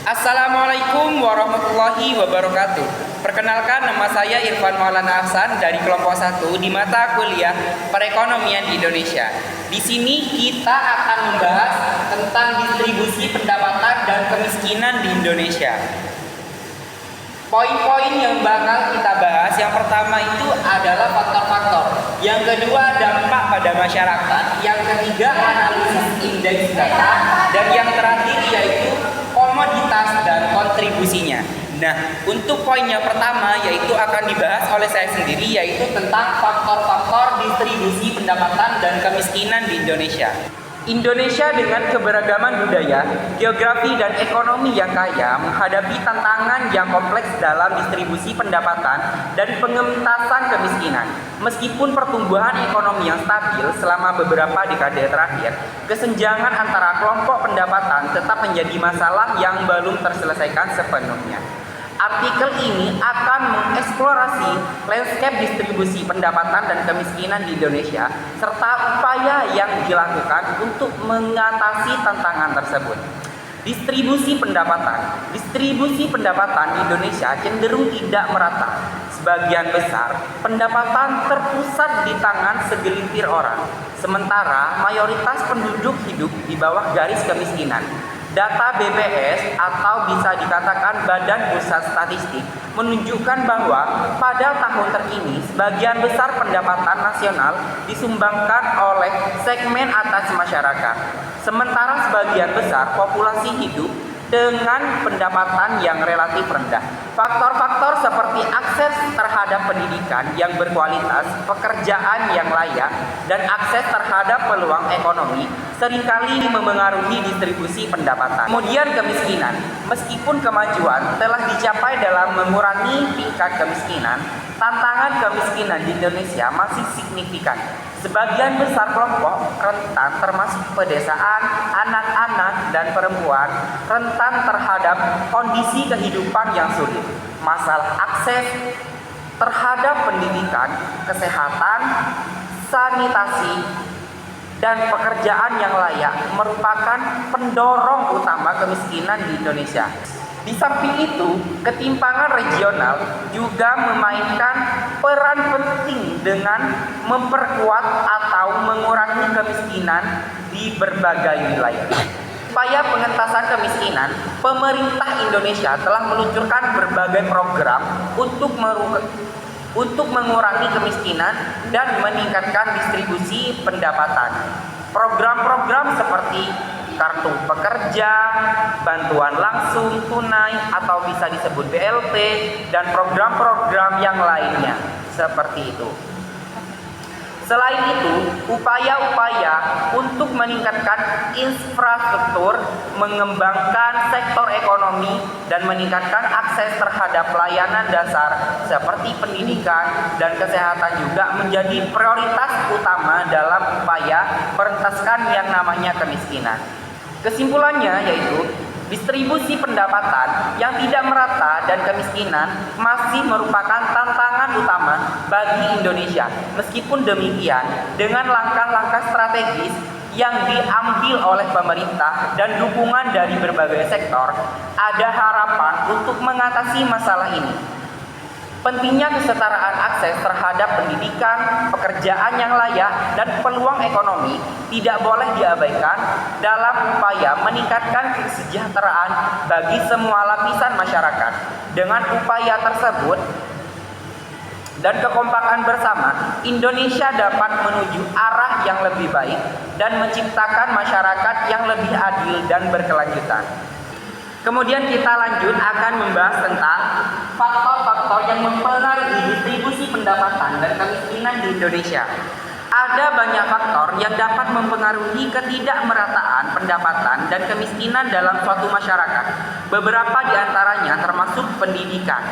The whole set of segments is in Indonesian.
Assalamualaikum warahmatullahi wabarakatuh. Perkenalkan, nama saya Irfan Maulana Ahsan dari kelompok 1 di mata kuliah Perekonomian di Indonesia. Di sini kita akan membahas tentang distribusi pendapatan dan kemiskinan di Indonesia. Poin-poin yang bakal kita bahas, yang pertama itu adalah faktor-faktor, yang kedua dampak pada masyarakat, yang ketiga analisis indeks data, dan yang terakhir yaitu komoditas dan kontribusinya. Nah, untuk poin yang pertama yaitu akan dibahas oleh saya sendiri, yaitu tentang faktor-faktor distribusi pendapatan dan kemiskinan di Indonesia. Indonesia dengan keberagaman budaya, geografi, dan ekonomi yang kaya menghadapi tantangan yang kompleks dalam distribusi pendapatan dan pengentasan kemiskinan. Meskipun pertumbuhan ekonomi yang stabil selama beberapa dekade terakhir, kesenjangan antara kelompok pendapatan tetap menjadi masalah yang belum terselesaikan sepenuhnya. Artikel ini akan mengeksplorasi landscape distribusi pendapatan dan kemiskinan di Indonesia serta upaya yang dilakukan untuk mengatasi tantangan tersebut. Distribusi pendapatan di Indonesia cenderung tidak merata. Sebagian besar pendapatan terpusat di tangan segelintir orang, sementara mayoritas penduduk hidup di bawah garis kemiskinan. Data BPS atau bisa dikatakan Badan Pusat Statistik menunjukkan bahwa pada tahun terkini sebagian besar pendapatan nasional disumbangkan oleh segmen atas masyarakat, sementara sebagian besar populasi hidup dengan pendapatan yang relatif rendah. Faktor-faktor seperti akses terhadap pendidikan yang berkualitas, pekerjaan yang layak, dan akses terhadap peluang ekonomi seringkali memengaruhi distribusi pendapatan. Kemudian kemiskinan. Meskipun kemajuan telah dicapai dalam mengurangi tingkat kemiskinan, tantangan kemiskinan di Indonesia masih signifikan. Sebagian besar kelompok rentan termasuk pedesaan, anak-anak, dan perempuan rentan terhadap kondisi kehidupan yang sulit. Masalah akses terhadap pendidikan, kesehatan, sanitasi, dan pekerjaan yang layak merupakan pendorong utama kemiskinan di Indonesia. Di samping itu, ketimpangan regional juga memainkan peran penting dengan memperkuat atau mengurangi kemiskinan di berbagai wilayah. Upaya pengentasan kemiskinan, pemerintah Indonesia telah meluncurkan berbagai program untuk mengurangi kemiskinan dan meningkatkan distribusi pendapatan. Program-program seperti kartu pekerja, bantuan langsung tunai atau bisa disebut BLT, dan program-program yang lainnya seperti itu. Selain itu, upaya-upaya untuk meningkatkan infrastruktur, mengembangkan sektor ekonomi, dan meningkatkan akses terhadap layanan dasar seperti pendidikan dan kesehatan juga menjadi prioritas utama dalam upaya merentaskan yang namanya kemiskinan. Kesimpulannya yaitu distribusi pendapatan yang tidak merata dan kemiskinan masih merupakan tantangan utama bagi Indonesia. Meskipun demikian, dengan langkah-langkah strategis yang diambil oleh pemerintah dan dukungan dari berbagai sektor, ada harapan untuk mengatasi masalah ini. Pentingnya kesetaraan akses terhadap pendidikan, pekerjaan yang layak, dan peluang ekonomi tidak boleh diabaikan dalam upaya meningkatkan kesejahteraan bagi semua lapisan masyarakat. Dengan upaya tersebut dan kekompakan bersama, Indonesia dapat menuju arah yang lebih baik dan menciptakan masyarakat yang lebih adil dan berkelanjutan. Kemudian kita lanjut akan membahas tentang faktor-faktor yang mempengaruhi distribusi pendapatan dan kemiskinan di Indonesia. Ada banyak faktor yang dapat mempengaruhi ketidakmerataan pendapatan dan kemiskinan dalam suatu masyarakat. Beberapa di antaranya termasuk pendidikan.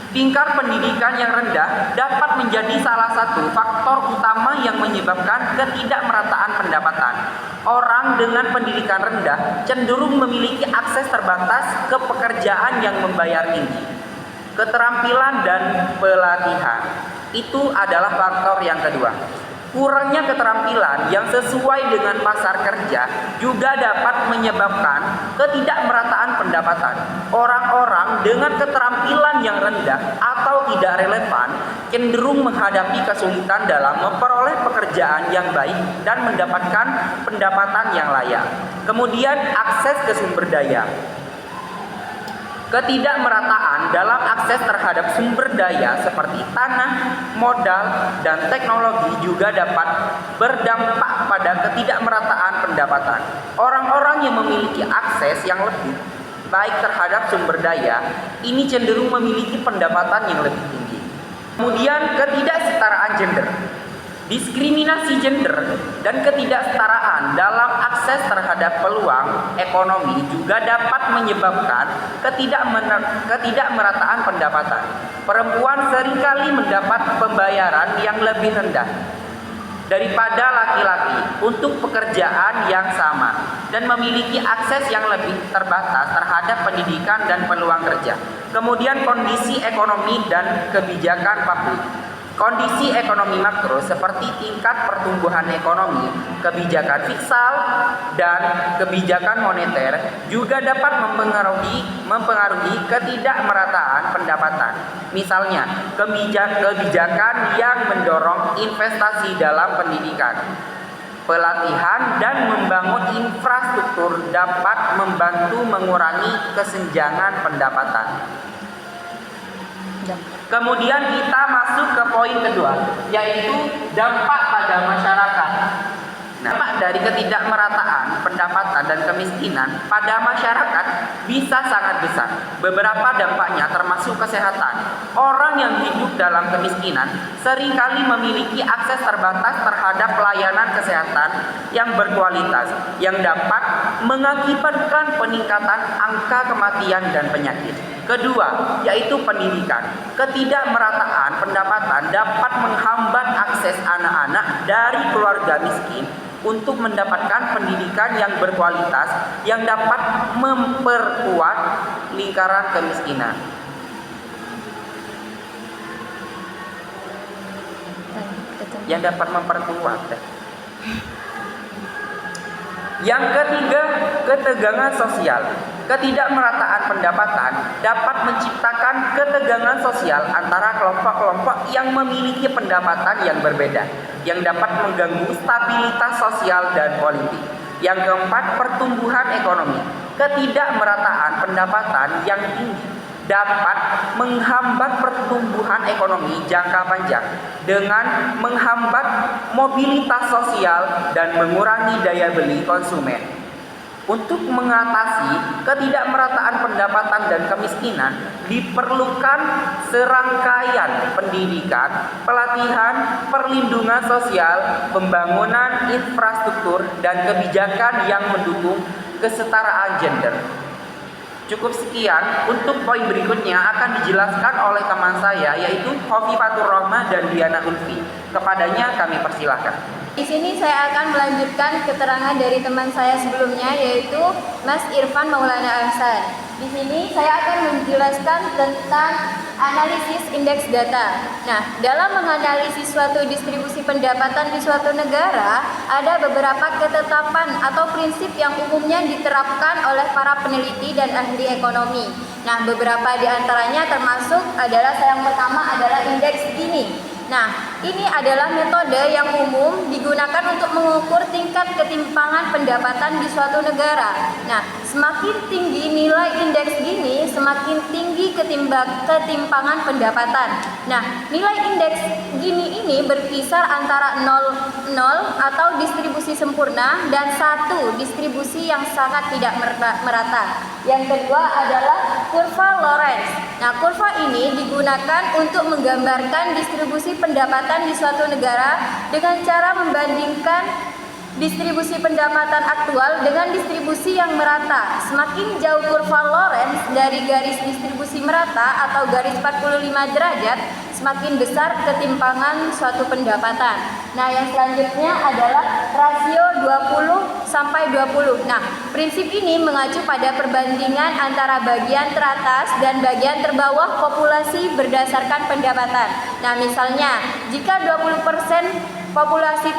Tingkat pendidikan yang rendah dapat menjadi salah satu faktor utama yang menyebabkan ketidakmerataan pendapatan. Orang dengan pendidikan rendah cenderung memiliki akses terbatas ke pekerjaan yang membayar tinggi. Keterampilan dan pelatihan itu adalah faktor yang kedua. Kurangnya keterampilan yang sesuai dengan pasar kerja juga dapat menyebabkan ketidakmerataan pendapatan. Orang-orang dengan keterampilan yang rendah atau tidak relevan cenderung menghadapi kesulitan dalam memperoleh pekerjaan yang baik dan mendapatkan pendapatan yang layak. Kemudian akses ke sumber daya. Ketidakmerataan dalam akses terhadap sumber daya seperti tanah, modal, dan teknologi juga dapat berdampak pada ketidakmerataan pendapatan. Orang-orang yang memiliki akses yang lebih baik terhadap sumber daya ini cenderung memiliki pendapatan yang lebih tinggi. Kemudian ketidaksetaraan gender. Diskriminasi gender dan ketidaksetaraan dalam akses terhadap peluang ekonomi juga dapat menyebabkan ketidakmerataan pendapatan. Perempuan seringkali mendapat pembayaran yang lebih rendah daripada laki-laki untuk pekerjaan yang sama dan memiliki akses yang lebih terbatas terhadap pendidikan dan peluang kerja. Kemudian kondisi ekonomi dan kebijakan publik. Kondisi ekonomi makro seperti tingkat pertumbuhan ekonomi, kebijakan fiskal, dan kebijakan moneter juga dapat mempengaruhi ketidakmerataan pendapatan. Misalnya, kebijakan yang mendorong investasi dalam pendidikan, pelatihan, dan membangun infrastruktur dapat membantu mengurangi kesenjangan pendapatan. Kemudian kita masuk ke poin kedua, yaitu dampak pada masyarakat. Dampak dari ketidakmerataan pendapatan dan kemiskinan pada masyarakat bisa sangat besar. Beberapa dampaknya termasuk kesehatan. Orang yang hidup dalam kemiskinan seringkali memiliki akses terbatas terhadap pelayanan kesehatan yang berkualitas, yang dapat mengakibatkan peningkatan angka kematian dan penyakit. Kedua, yaitu pendidikan. Ketidakmerataan pendapatan dapat menghambat akses anak-anak dari keluarga miskin untuk mendapatkan pendidikan yang berkualitas yang dapat memperkuat lingkaran kemiskinan. Yang dapat memperkuat. Yang ketiga, ketegangan sosial. Ketidakmerataan pendapatan dapat menciptakan ketegangan sosial antara kelompok-kelompok yang memiliki pendapatan yang berbeda, yang dapat mengganggu stabilitas sosial dan politik. Yang keempat, pertumbuhan ekonomi. Ketidakmerataan pendapatan yang tinggi dapat menghambat pertumbuhan ekonomi jangka panjang dengan menghambat mobilitas sosial dan mengurangi daya beli konsumen. Untuk mengatasi ketidakmerataan pendapatan dan kemiskinan, diperlukan serangkaian pendidikan, pelatihan, perlindungan sosial, pembangunan infrastruktur, dan kebijakan yang mendukung kesetaraan gender. Cukup sekian. Untuk poin berikutnya akan dijelaskan oleh teman saya, yaitu Khofifatur Rohmah dan Diana Ulfi. Kepadanya kami persilahkan. Di sini saya akan melanjutkan keterangan dari teman saya sebelumnya, yaitu Mas Irfan Maulana Ahsan. Di sini saya akan menjelaskan tentang analisis indeks data. Nah, dalam menganalisis suatu distribusi pendapatan di suatu negara, ada beberapa ketetapan atau prinsip yang umumnya diterapkan oleh para peneliti dan ahli ekonomi. Nah, beberapa di antaranya termasuk adalah yang pertama adalah indeks Gini. Nah, ini adalah metode yang umum digunakan untuk mengukur tingkat ketimpangan pendapatan di suatu negara. Nah, semakin tinggi nilai indeks Gini, semakin tinggi ketimpangan pendapatan. Nah, nilai indeks Gini ini berkisar antara 0 atau distribusi sempurna dan 1 distribusi yang sangat tidak merata. Yang kedua adalah kurva Lorenz. Nah, kurva ini digunakan untuk menggambarkan distribusi pendapatan di suatu negara dengan cara membandingkan distribusi pendapatan aktual dengan distribusi yang merata. Semakin jauh kurva Lorenz dari garis distribusi merata atau garis 45 derajat, semakin besar ketimpangan suatu pendapatan. Nah, yang selanjutnya adalah rasio 20/20. Nah, prinsip ini mengacu pada perbandingan antara bagian teratas dan bagian terbawah populasi berdasarkan pendapatan. Nah, misalnya, jika 20% populasi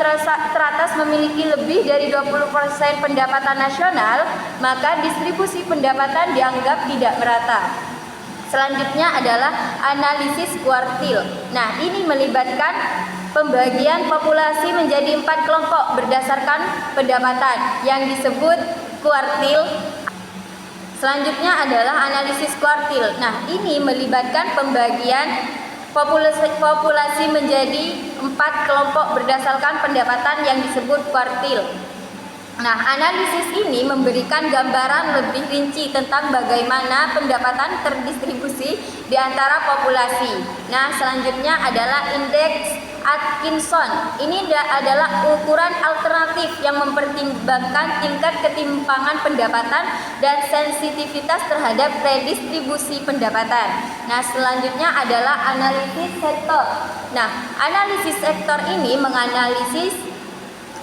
teratas memiliki lebih dari 20% pendapatan nasional, maka distribusi pendapatan dianggap tidak merata. Selanjutnya adalah analisis kuartil. Nah, ini melibatkan pembagian populasi menjadi 4 kelompok berdasarkan pendapatan yang disebut kuartil. Selanjutnya adalah analisis kuartil. Nah, ini melibatkan pembagian populasi menjadi 4 kelompok berdasarkan pendapatan yang disebut kuartil. Nah, analisis ini memberikan gambaran lebih rinci tentang bagaimana pendapatan terdistribusi di antara populasi. Nah, selanjutnya adalah indeks Atkinson. Ini adalah ukuran alternatif yang mempertimbangkan tingkat ketimpangan pendapatan dan sensitivitas terhadap redistribusi pendapatan. Nah, selanjutnya adalah analisis sektor. Nah, analisis sektor ini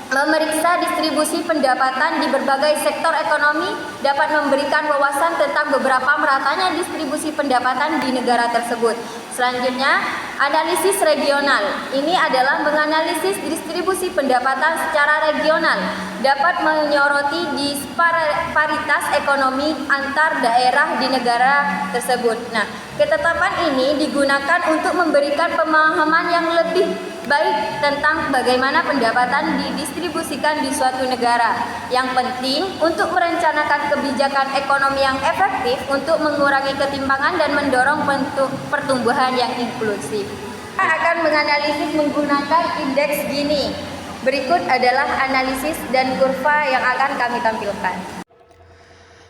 memeriksa distribusi pendapatan di berbagai sektor ekonomi, dapat memberikan wawasan tentang beberapa meratanya distribusi pendapatan di negara tersebut. Selanjutnya, analisis regional. Ini adalah menganalisis distribusi pendapatan secara regional, dapat menyoroti disparitas ekonomi antar daerah di negara tersebut. Nah, ketetapan ini digunakan untuk memberikan pemahaman yang lebih baik tentang bagaimana pendapatan didistribusikan di suatu negara. Yang penting untuk merencanakan kebijakan ekonomi yang efektif untuk mengurangi ketimpangan dan mendorong pertumbuhan yang inklusif. Kita akan menganalisis menggunakan indeks Gini. Berikut adalah analisis dan kurva yang akan kami tampilkan.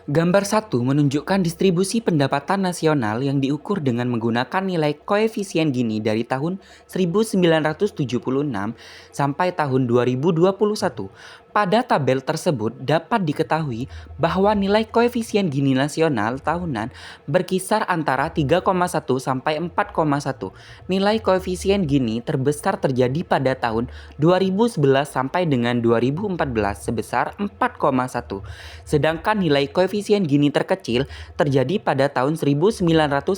Gambar 1 menunjukkan distribusi pendapatan nasional yang diukur dengan menggunakan nilai koefisien Gini dari tahun 1976 sampai tahun 2021. Pada tabel tersebut dapat diketahui bahwa nilai koefisien Gini nasional tahunan berkisar antara 3,1 sampai 4,1. Nilai koefisien Gini terbesar terjadi pada tahun 2011 sampai dengan 2014 sebesar 4,1. Sedangkan nilai koefisien Gini terkecil terjadi pada tahun 1999.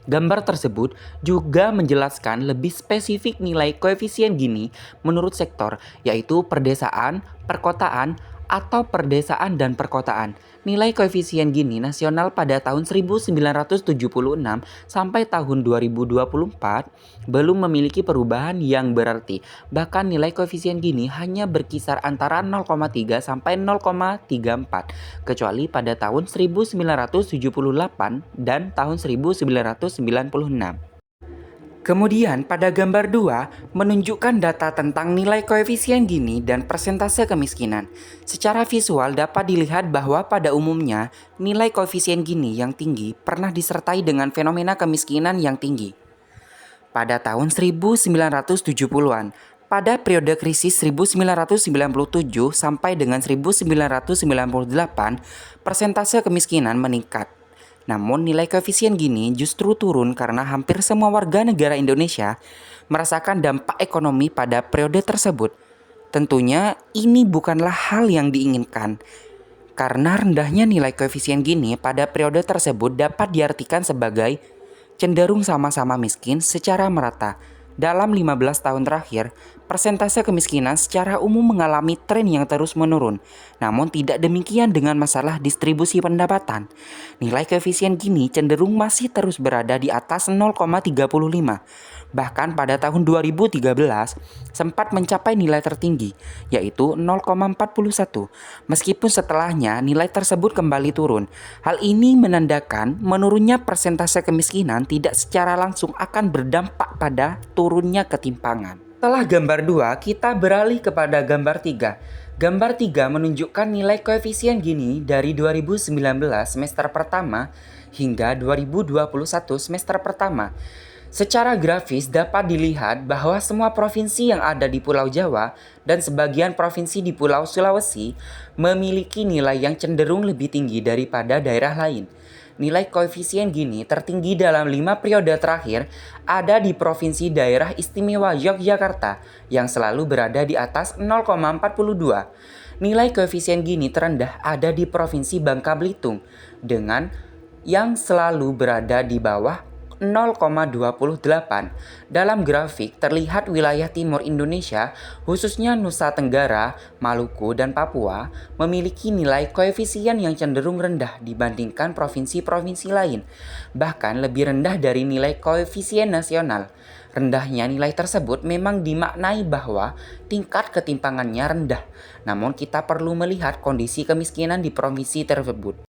Gambar tersebut juga menjelaskan lebih spesifik nilai koefisien Gini menurut sektor, yaitu perdesaan, perkotaan, atau perdesaan dan perkotaan. Nilai koefisien Gini nasional pada tahun 1976 sampai tahun 2024 belum memiliki perubahan yang berarti. Bahkan nilai koefisien Gini hanya berkisar antara 0,3 sampai 0,34 kecuali pada tahun 1978 dan tahun 1996. Kemudian pada gambar 2 menunjukkan data tentang nilai koefisien Gini dan persentase kemiskinan. Secara visual dapat dilihat bahwa pada umumnya nilai koefisien Gini yang tinggi pernah disertai dengan fenomena kemiskinan yang tinggi. Pada tahun 1970-an, pada periode krisis 1997 sampai dengan 1998, persentase kemiskinan meningkat. Namun nilai koefisien Gini justru turun karena hampir semua warga negara Indonesia merasakan dampak ekonomi pada periode tersebut. Tentunya ini bukanlah hal yang diinginkan. Karena rendahnya nilai koefisien Gini pada periode tersebut dapat diartikan sebagai cenderung sama-sama miskin secara merata. Dalam 15 tahun terakhir, persentase kemiskinan secara umum mengalami tren yang terus menurun. Namun tidak demikian dengan masalah distribusi pendapatan. Nilai koefisien Gini cenderung masih terus berada di atas 0,35. Bahkan pada tahun 2013 sempat mencapai nilai tertinggi, yaitu 0,41. Meskipun setelahnya nilai tersebut kembali turun. Hal ini menandakan menurunnya persentase kemiskinan tidak secara langsung akan berdampak pada turunnya ketimpangan. Setelah gambar 2, kita beralih kepada gambar 3. Gambar 3 menunjukkan nilai koefisien Gini dari 2019 semester pertama hingga 2021 semester pertama. Secara grafis dapat dilihat bahwa semua provinsi yang ada di Pulau Jawa dan sebagian provinsi di Pulau Sulawesi memiliki nilai yang cenderung lebih tinggi daripada daerah lain. Nilai koefisien Gini tertinggi dalam 5 periode terakhir ada di Provinsi Daerah Istimewa Yogyakarta yang selalu berada di atas 0,42. Nilai koefisien Gini terendah ada di Provinsi Bangka Belitung dengan yang selalu berada di bawah 0,28. Dalam grafik terlihat wilayah timur Indonesia, khususnya Nusa Tenggara, Maluku, dan Papua, memiliki nilai koefisien yang cenderung rendah dibandingkan provinsi-provinsi lain, bahkan lebih rendah dari nilai koefisien nasional. Rendahnya nilai tersebut memang dimaknai bahwa tingkat ketimpangannya rendah, namun kita perlu melihat kondisi kemiskinan di provinsi tersebut.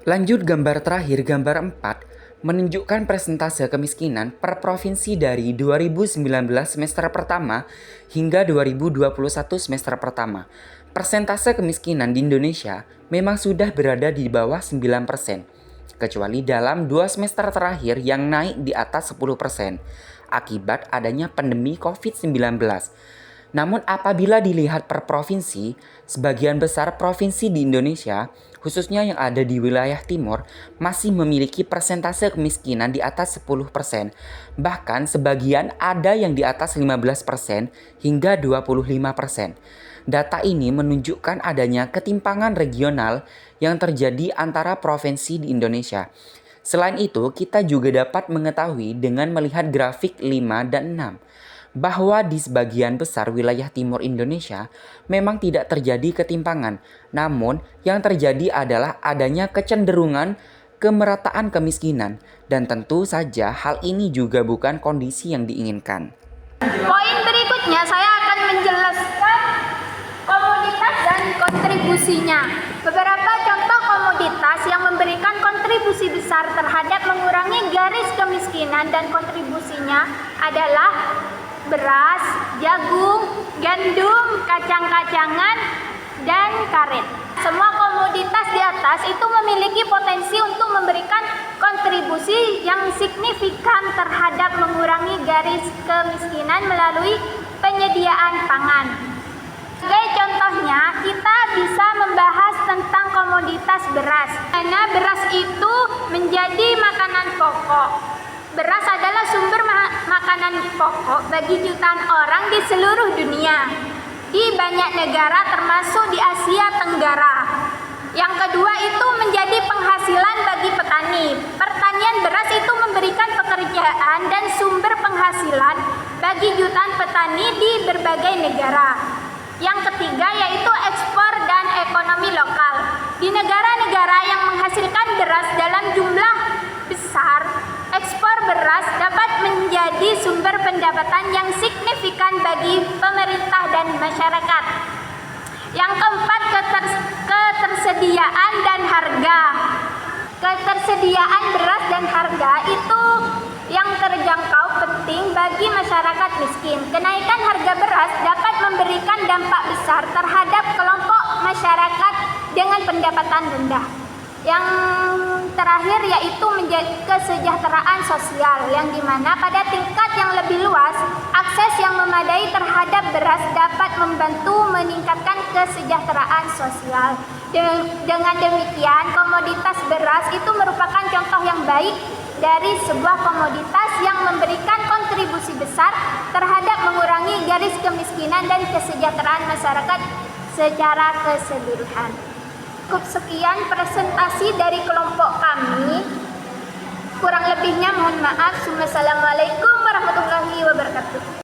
Lanjut gambar terakhir, gambar 4, menunjukkan persentase kemiskinan per provinsi dari 2019 semester pertama hingga 2021 semester pertama. Persentase kemiskinan di Indonesia memang sudah berada di bawah 9%, kecuali dalam 2 semester terakhir yang naik di atas 10%, akibat adanya pandemi COVID-19. Namun apabila dilihat per provinsi, sebagian besar provinsi di Indonesia, khususnya yang ada di wilayah timur, masih memiliki persentase kemiskinan di atas 10%. Bahkan sebagian ada yang di atas 15% hingga 25%. Data ini menunjukkan adanya ketimpangan regional yang terjadi antara provinsi di Indonesia. Selain itu, kita juga dapat mengetahui dengan melihat grafik 5 dan 6. Bahwa di sebagian besar wilayah timur Indonesia memang tidak terjadi ketimpangan, namun yang terjadi adalah adanya kecenderungan kemerataan kemiskinan, dan tentu saja hal ini juga bukan kondisi yang diinginkan. Poin berikutnya saya akan menjelaskan komoditas dan kontribusinya. Beberapa contoh komoditas yang memberikan kontribusi besar terhadap mengurangi garis kemiskinan dan kontribusinya adalah beras, jagung, gandum, kacang-kacangan, dan karet. Semua komoditas di atas itu memiliki potensi untuk memberikan kontribusi yang signifikan terhadap mengurangi garis kemiskinan melalui penyediaan pangan. Sebagai contohnya, kita bisa membahas tentang komoditas beras. Karena beras itu menjadi makanan pokok. Beras adalah sumber makanan pokok bagi jutaan orang di seluruh dunia, di banyak negara termasuk di Asia Tenggara. Yang kedua itu menjadi penghasilan bagi petani. Pertanian beras itu memberikan pekerjaan dan sumber penghasilan bagi jutaan petani di berbagai negara. Yang ketiga yaitu ekspor dan ekonomi lokal. Di negara-negara yang menghasilkan beras dalam jumlah besar, ekspor beras dapat menjadi sumber pendapatan yang signifikan bagi pemerintah dan masyarakat. Yang keempat, ketersediaan dan harga. Ketersediaan beras dan harga itu yang terjangkau penting bagi masyarakat miskin. Kenaikan harga beras dapat memberikan dampak besar terhadap kelompok masyarakat dengan pendapatan rendah. Yang terakhir yaitu kesejahteraan sosial, yang dimana pada tingkat yang lebih luas, akses yang memadai terhadap beras dapat membantu meningkatkan kesejahteraan sosial. Dengan demikian, komoditas beras itu merupakan contoh yang baik dari sebuah komoditas yang memberikan kontribusi besar terhadap mengurangi garis kemiskinan dan kesejahteraan masyarakat secara keseluruhan. Cukup sekian presentasi dari kelompok kami. Kurang lebihnya mohon maaf. Wassalamualaikum warahmatullahi wabarakatuh.